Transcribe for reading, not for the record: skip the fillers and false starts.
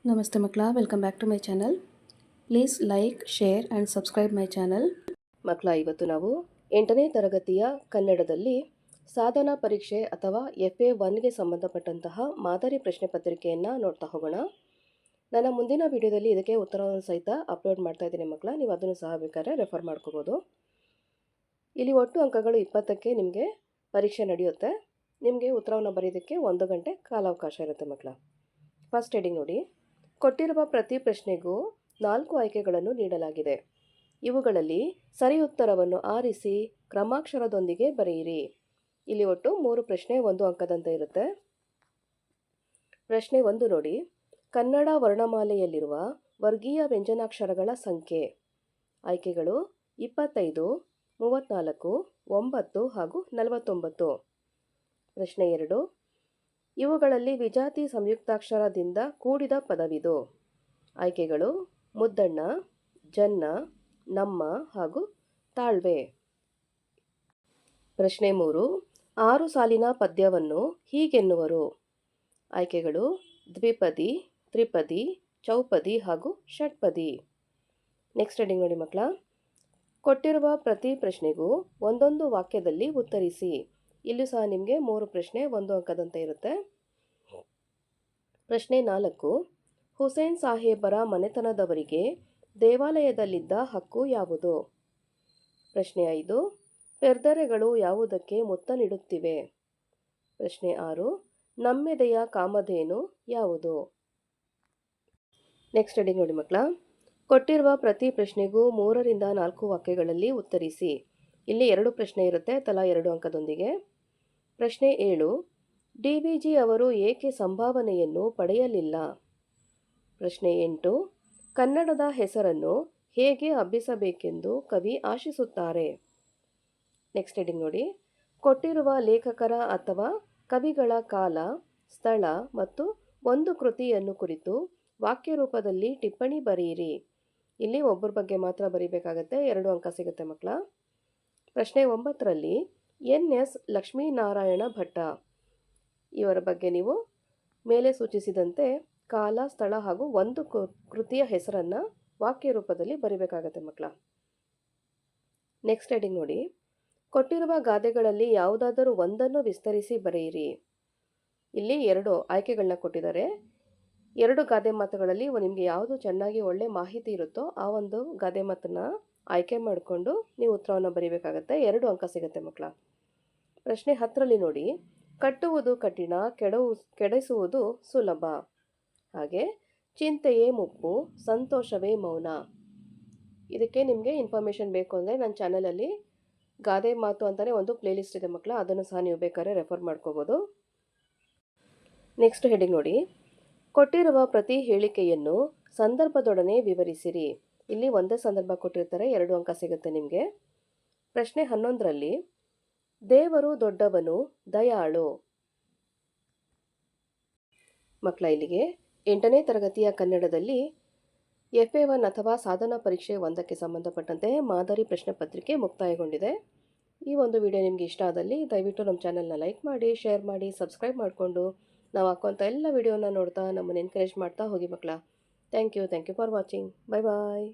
ನಮಸ್ತೆ ಮಕ್ಕಳ, welcome back to my channel. Please like, share and subscribe my channel. ಮಕ್ಕಳ, ಇವತ್ತು ನಾವು 8ನೇ ತರಗತಿಯ ಕನ್ನಡದಲ್ಲಿ ಸಾಧನಾ ಪರೀಕ್ಷೆ ಅಥವಾ FA1ಗೆ ಸಂಬಂಧಪಟ್ಟಂತಹ ಮಾದರಿ ಪ್ರಶ್ನೆ ಪತ್ರಿಕೆಯನ್ನು ನೋಡ್ತಾ ಹೋಗೋಣ. ನನ್ನ ಮುಂದಿನ ವಿಡಿಯೋದಲ್ಲಿ ಇದಕ್ಕೆ ಉತ್ತರವನ್ನು ಸಹಿತ ಅಪ್ಲೋಡ್ ಮಾಡ್ತಾ ಇದ್ದೀನಿ ಮಕ್ಕಳ, ನೀವು ಅದನ್ನು ಸಹ ಬೇಕಾದ್ರೆ ರೆಫರ್ ಮಾಡ್ಕೋಬೋದು. ಇಲ್ಲಿ ಒಟ್ಟು ಅಂಕಗಳು 20ಕ್ಕೆ ನಿಮಗೆ ಪರೀಕ್ಷೆ ನಡೆಯುತ್ತೆ. ನಿಮಗೆ ಉತ್ತರವನ್ನು ಬರೆಯೋದಕ್ಕೆ 1 ಗಂಟೆ ಕಾಲಾವಕಾಶ ಇರುತ್ತೆ ಮಕ್ಕಳ. ಫಸ್ಟ್ ಹೆಡಿಂಗ್ ನೋಡಿ. ಕೊಟ್ಟಿರುವ ಪ್ರತಿ ಪ್ರಶ್ನೆಗೂ 4 ಆಯ್ಕೆಗಳನ್ನು ನೀಡಲಾಗಿದೆ. ಇವುಗಳಲ್ಲಿ ಸರಿ ಉತ್ತರವನ್ನು ಆರಿಸಿ ಕ್ರಮಾಕ್ಷರದೊಂದಿಗೆ ಬರೆಯಿರಿ. ಇಲ್ಲಿ ಒಟ್ಟು 3 ಪ್ರಶ್ನೆ 1 ಅಂಕದಂತೆ ಇರುತ್ತೆ. ಪ್ರಶ್ನೆ 1 ನೋಡಿ. ಕನ್ನಡ ವರ್ಣಮಾಲೆಯಲ್ಲಿರುವ ವರ್ಗೀಯ ವ್ಯಂಜನಾಕ್ಷರಗಳ ಸಂಖ್ಯೆ. ಆಯ್ಕೆಗಳು 25, 34, 9 ಹಾಗೂ 49. ಪ್ರಶ್ನೆ 2. ಇವುಗಳಲ್ಲಿ ವಿಜಾತಿ ಸಂಯುಕ್ತಾಕ್ಷರದಿಂದ ಕೂಡಿದ ಪದವಿದು. ಆಯ್ಕೆಗಳು ಮುದ್ದಣ್ಣ, ಜನ್ನ, ನಮ್ಮ ಹಾಗೂ ತಾಳ್ವೆ. ಪ್ರಶ್ನೆ 3. 6 ಸಾಲಿನ ಪದ್ಯವನ್ನು ಹೀಗೆನ್ನುವರು. ಆಯ್ಕೆಗಳು ದ್ವಿಪದಿ, ತ್ರಿಪದಿ, ಚೌಪದಿ ಹಾಗೂ ಷಟ್ಪದಿ. ನೆಕ್ಸ್ಟ್ ಹೆಡಿಂಗ್ ನೋಡಿ ಮಕ್ಕಳ. ಕೊಟ್ಟಿರುವ ಪ್ರತಿ ಪ್ರಶ್ನೆಗೂ ಒಂದೊಂದು ವಾಕ್ಯದಲ್ಲಿ ಉತ್ತರಿಸಿ. ಇಲ್ಲೂ ಸಹ ನಿಮಗೆ 3 ಪ್ರಶ್ನೆ 1 ಅಂಕದಂತೆ ಇರುತ್ತೆ. ಪ್ರಶ್ನೆ 4. ಹುಸೇನ್ ಸಾಹೇಬರ ಮನೆತನದವರಿಗೆ ದೇವಾಲಯದಲ್ಲಿದ್ದ ಹಕ್ಕು ಯಾವುದು? ಪ್ರಶ್ನೆ 5. ಪೆರ್ದರೆಗಳು ಯಾವುದಕ್ಕೆ ಮುತ್ತ ನೀಡುತ್ತಿವೆ? ಪ್ರಶ್ನೆ 6. ನಮ್ಮೆದೆಯ ಕಾಮಧೇನು ಯಾವುದು? ನೆಕ್ಸ್ಟ್ ಹೆಡಿಂಗ್ ನೋಡಿ ಮಕ್ಕಳ. ಕೊಟ್ಟಿರುವ ಪ್ರತಿ ಪ್ರಶ್ನೆಗೂ 3 ರಿಂದ 4 ವಾಕ್ಯಗಳಲ್ಲಿ ಉತ್ತರಿಸಿ. ಇಲ್ಲಿ 2 ಪ್ರಶ್ನೆ ಇರುತ್ತೆ, ತಲಾ 2 ಅಂಕದೊಂದಿಗೆ. ಪ್ರಶ್ನೆ 7. DVG ಅವರು ಏಕೆ ಸಂಭಾವನೆಯನ್ನು ಪಡೆಯಲಿಲ್ಲ? ಪ್ರಶ್ನೆ 8. ಕನ್ನಡದ ಹೆಸರನ್ನು ಹೇಗೆ ಹಬ್ಬಿಸಬೇಕೆಂದು ಕವಿ ಆಶಿಸುತ್ತಾರೆ? ನೆಕ್ಸ್ಟ್ ಹೆಡಿಂಗ್ ನೋಡಿ. ಕೊಟ್ಟಿರುವ ಲೇಖಕರ ಅಥವಾ ಕವಿಗಳ ಕಾಲ, ಸ್ಥಳ ಮತ್ತು ಒಂದು ಕೃತಿಯನ್ನು ಕುರಿತು ವಾಕ್ಯ ರೂಪದಲ್ಲಿ ಟಿಪ್ಪಣಿ ಬರೆಯಿರಿ. ಇಲ್ಲಿ ಒಬ್ಬರ ಬಗ್ಗೆ ಮಾತ್ರ ಬರೀಬೇಕಾಗತ್ತೆ, 2 ಅಂಕ ಸಿಗುತ್ತೆ ಮಕ್ಕಳ. ಪ್ರಶ್ನೆ 9ರಲ್ಲಿ NS ಲಕ್ಷ್ಮೀನಾರಾಯಣ ಭಟ್ಟ ಇವರ ಬಗ್ಗೆ ನೀವು ಮೇಲೆ ಸೂಚಿಸಿದಂತೆ ಕಾಲ, ಸ್ಥಳ ಹಾಗೂ ಒಂದು ಕೃತಿಯ ಹೆಸರನ್ನು ವಾಕ್ಯ ರೂಪದಲ್ಲಿ ಬರೀಬೇಕಾಗತ್ತೆ ಮಕ್ಕಳ. ನೆಕ್ಸ್ಟ್ ಹೆಡಿಂಗ್ ನೋಡಿ. ಕೊಟ್ಟಿರುವ ಗಾದೆಗಳಲ್ಲಿ ಯಾವುದಾದರೂ ಒಂದನ್ನು ವಿಸ್ತರಿಸಿ ಬರೆಯಿರಿ. ಇಲ್ಲಿ 2 ಆಯ್ಕೆಗಳನ್ನ ಕೊಟ್ಟಿದ್ದಾರೆ. 2 ಗಾದೆ ಮಾತುಗಳಲ್ಲಿ ನಿಮಗೆ ಯಾವುದು ಚೆನ್ನಾಗಿ ಒಳ್ಳೆ ಮಾಹಿತಿ ಇರುತ್ತೋ ಆ ಒಂದು ಗಾದೆ ಮಾತನ್ನು ಆಯ್ಕೆ ಮಾಡಿಕೊಂಡು ನೀವು ಉತ್ತರವನ್ನು ಬರೀಬೇಕಾಗತ್ತೆ, 2 ಅಂಕ ಸಿಗುತ್ತೆ ಮಕ್ಕಳ. ಪ್ರಶ್ನೆ 10ರಲ್ಲಿ ನೋಡಿ. ಕಟ್ಟುವುದು ಕಠಿಣ, ಕೆಡಿಸುವುದು ಸುಲಭ. ಹಾಗೆ ಚಿಂತೆಯೇ ಮುಪ್ಪು, ಸಂತೋಷವೇ ಮೌನ. ಇದಕ್ಕೆ ನಿಮಗೆ ಇನ್ಫಾರ್ಮೇಷನ್ ಬೇಕು ಅಂದರೆ ನನ್ನ ಚಾನಲಲ್ಲಿ ಗಾದೆ ಮಾತು ಅಂತಲೇ ಒಂದು ಪ್ಲೇಲಿಸ್ಟ್ ಇದೆ ಮಕ್ಕಳ, ಅದನ್ನು ಸಹ ನೀವು ಬೇಕಾದ್ರೆ ರೆಫರ್ ಮಾಡ್ಕೋಬೋದು. ನೆಕ್ಸ್ಟ್ ಹೆಡಿಂಗ್ ನೋಡಿ. ಕೊಟ್ಟಿರುವ ಪ್ರತಿ ಹೇಳಿಕೆಯನ್ನು ಸಂದರ್ಭದೊಡನೆ ವಿವರಿಸಿರಿ. ಇಲ್ಲಿ ಒಂದೇ ಸಂದರ್ಭ ಕೊಟ್ಟಿರ್ತಾರೆ, 2 ಅಂಕ ಸಿಗುತ್ತೆ ನಿಮಗೆ. ಪ್ರಶ್ನೆ 11ರಲ್ಲಿ ದೇವರು ದೊಡ್ಡವನು, ದಯಾಳು. ಮಕ್ಕಳ, ಇಲ್ಲಿಗೆ 8ನೇ ತರಗತಿಯ ಕನ್ನಡದಲ್ಲಿ FA1 ಅಥವಾ ಸಾಧನಾ ಪರೀಕ್ಷೆ 1ಕ್ಕೆ ಸಂಬಂಧಪಟ್ಟಂತೆ ಮಾದರಿ ಪ್ರಶ್ನೆ ಪತ್ರಿಕೆ ಮುಕ್ತಾಯಗೊಂಡಿದೆ. ಈ ಒಂದು ವಿಡಿಯೋ ನಿಮಗೆ ಇಷ್ಟ ಆದಲ್ಲಿ ದಯವಿಟ್ಟು ನಮ್ಮ ಚಾನಲ್ನ ಲೈಕ್ ಮಾಡಿ, ಶೇರ್ ಮಾಡಿ, ಸಬ್ಸ್ಕ್ರೈಬ್ ಮಾಡಿಕೊಂಡು ನಾವು ಹಾಕುವಂಥ ಎಲ್ಲ ವಿಡಿಯೋನ ನೋಡ್ತಾ ನಮ್ಮನ್ನು ಎನ್ಕರೇಜ್ ಮಾಡ್ತಾ ಹೋಗಿ ಮಕ್ಕಳ. Thank you for watching. Bye bye.